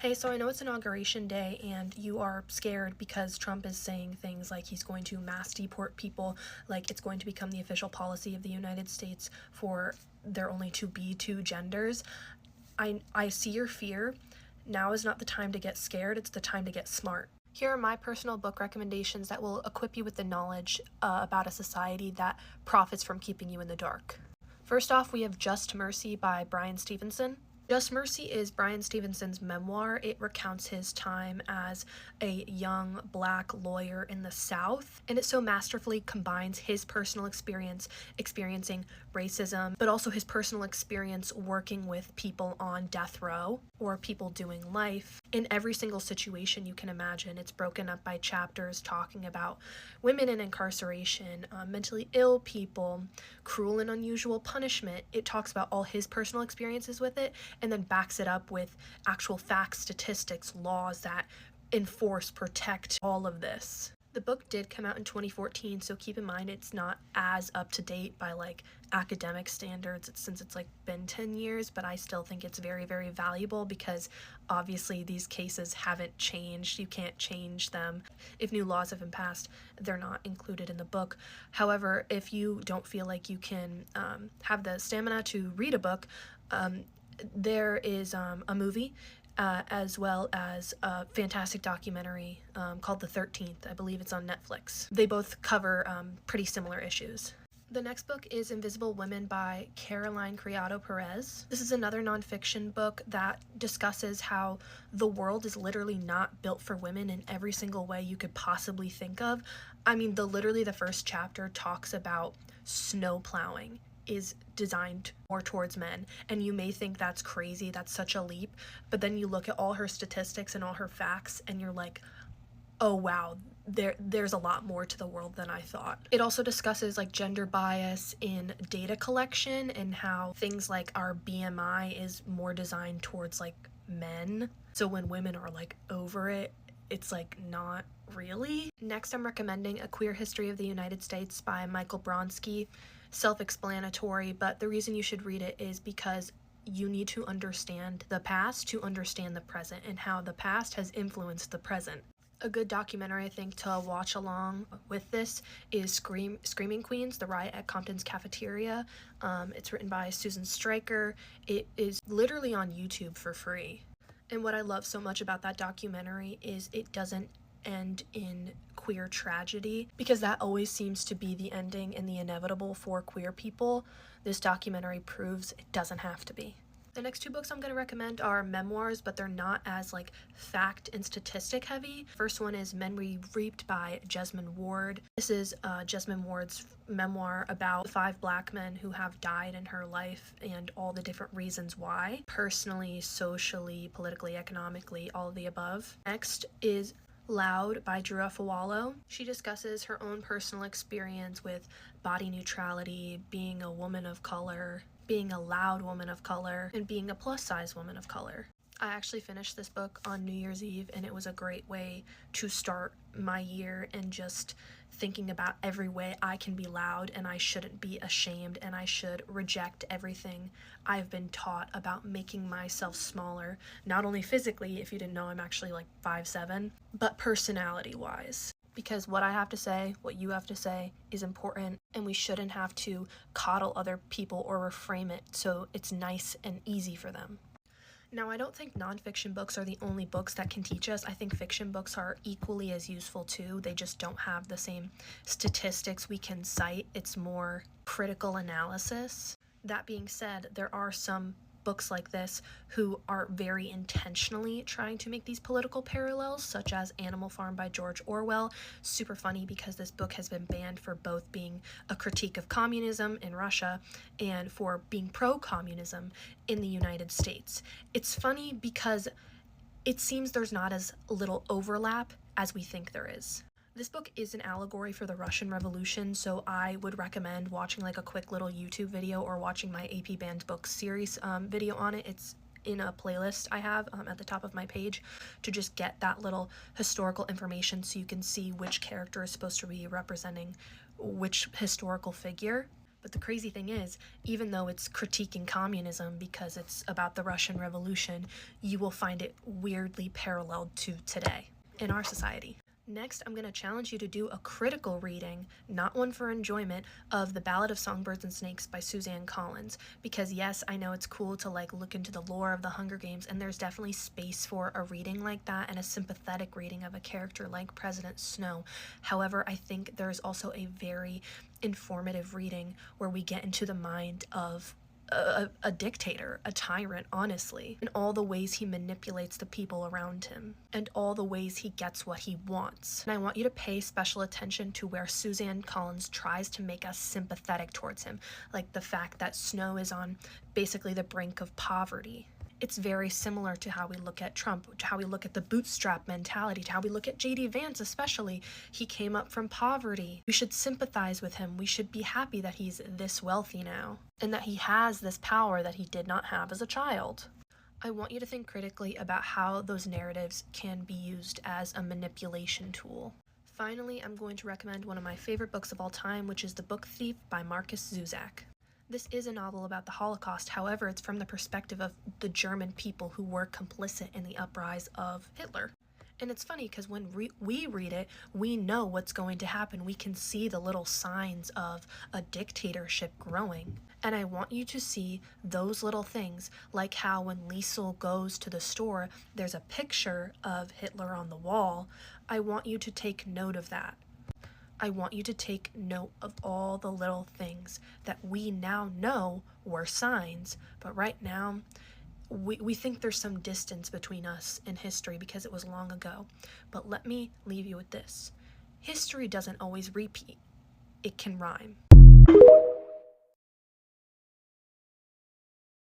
Hey, so I know it's Inauguration Day and you are scared because Trump is saying things like he's going to mass deport people, like it's going to become the official policy of the United States for there only to be two genders. I see your fear. Now is not the time to get scared, it's the time to get smart. Here are my personal book recommendations that will equip you with the knowledge about a society that profits from keeping you in the dark. First off, we have Just Mercy by Bryan Stevenson. Just Mercy is Bryan Stevenson's memoir. It recounts his time as a young black lawyer in the South, and it so masterfully combines his personal experience experiencing racism, but also his personal experience working with people on death row or people doing life in every single situation you can imagine. It's broken up by chapters talking about women in incarceration, mentally ill people, cruel and unusual punishment. It talks about all his personal experiences with it and then backs it up with actual facts, statistics, laws that enforce, protect all of this. The book did come out in 2014, so keep in mind it's not as up to date by like academic standards since it's like been 10 years, but I still think it's very, very valuable because obviously these cases haven't changed. You can't change them. If new laws have been passed, they're not included in the book. However, if you don't feel like you can have the stamina to read a book, there is a movie as well as a fantastic documentary called The 13th. I believe it's on Netflix. They both cover pretty similar issues. The next book is Invisible Women by Caroline Criado Perez. This is another nonfiction book that discusses how the world is literally not built for women in every single way you could possibly think of. I mean, literally the first chapter talks about snow plowing is designed more towards men, and you may think that's crazy, that's such a leap, but then you look at all her statistics and all her facts and you're like, oh wow, there's a lot more to the world than I thought. It also discusses like gender bias in data collection and how things like our BMI is more designed towards like men, so when women are like over it, it's like not really. Next, I'm recommending A Queer History of the United States by Michael Bronski. Self-explanatory, but the reason you should read it is because you need to understand the past to understand the present and how the past has influenced the present. A good documentary I think to watch along with this is Screaming Queens, The Riot at Compton's Cafeteria. It's written by Susan Stryker. It is literally on YouTube for free. And what I love so much about that documentary is it doesn't end in queer tragedy, because that always seems to be the ending and the inevitable for queer people. This documentary proves it doesn't have to be. The next two books I'm going to recommend are memoirs, but they're not as like fact and statistic heavy. First one is Men We Reaped by Jesmyn Ward. This is Jesmyn Ward's memoir about 5 black men who have died in her life and all the different reasons why, personally, socially, politically, economically, all of the above. Next is Loud by Drew Afawalo. She discusses her own personal experience with body neutrality, being a woman of color, being a loud woman of color, and being a plus-size woman of color. I actually finished this book on New Year's Eve, and it was a great way to start my year and just thinking about every way I can be loud and I shouldn't be ashamed and I should reject everything I've been taught about making myself smaller, not only physically, if you didn't know I'm actually like 5'7", but personality-wise. Because what I have to say, what you have to say is important, and we shouldn't have to coddle other people or reframe it so it's nice and easy for them. Now, I don't think nonfiction books are the only books that can teach us. I think fiction books are equally as useful too. They just don't have the same statistics we can cite. It's more critical analysis. That being said, there are some books like this who are very intentionally trying to make these political parallels, such as Animal Farm by George Orwell. Super funny because this book has been banned for both being a critique of communism in Russia and for being pro-communism in the United States. It's funny because it seems there's not as little overlap as we think there is. This book is an allegory for the Russian Revolution, so I would recommend watching like a quick little YouTube video or watching my AP Banned Books series video on it. It's in a playlist I have at the top of my page to just get that little historical information so you can see which character is supposed to be representing which historical figure. But the crazy thing is, even though it's critiquing communism because it's about the Russian Revolution, you will find it weirdly paralleled to today in our society. Next, I'm going to challenge you to do a critical reading, not one for enjoyment, of The Ballad of Songbirds and Snakes by Suzanne Collins. Because yes, I know it's cool to like look into the lore of the Hunger Games, and there's definitely space for a reading like that and a sympathetic reading of a character like President Snow. However, I think there's also a very informative reading where we get into the mind of a dictator, a tyrant, honestly, and all the ways he manipulates the people around him, and all the ways he gets what he wants. And I want you to pay special attention to where Suzanne Collins tries to make us sympathetic towards him, like the fact that Snow is on basically the brink of poverty. It's very similar to how we look at Trump, to how we look at the bootstrap mentality, to how we look at J.D. Vance especially. He came up from poverty. We should sympathize with him. We should be happy that he's this wealthy now, and that he has this power that he did not have as a child. I want you to think critically about how those narratives can be used as a manipulation tool. Finally, I'm going to recommend one of my favorite books of all time, which is The Book Thief by Markus Zusak. This is a novel about the Holocaust, however, it's from the perspective of the German people who were complicit in the uprise of Hitler. And it's funny because when we read it, we know what's going to happen. We can see the little signs of a dictatorship growing. And I want you to see those little things, like how when Liesel goes to the store, there's a picture of Hitler on the wall. I want you to take note of that. I want you to take note of all the little things that we now know were signs, but right now we think there's some distance between us and history because it was long ago. But let me leave you with this. History doesn't always repeat. It can rhyme.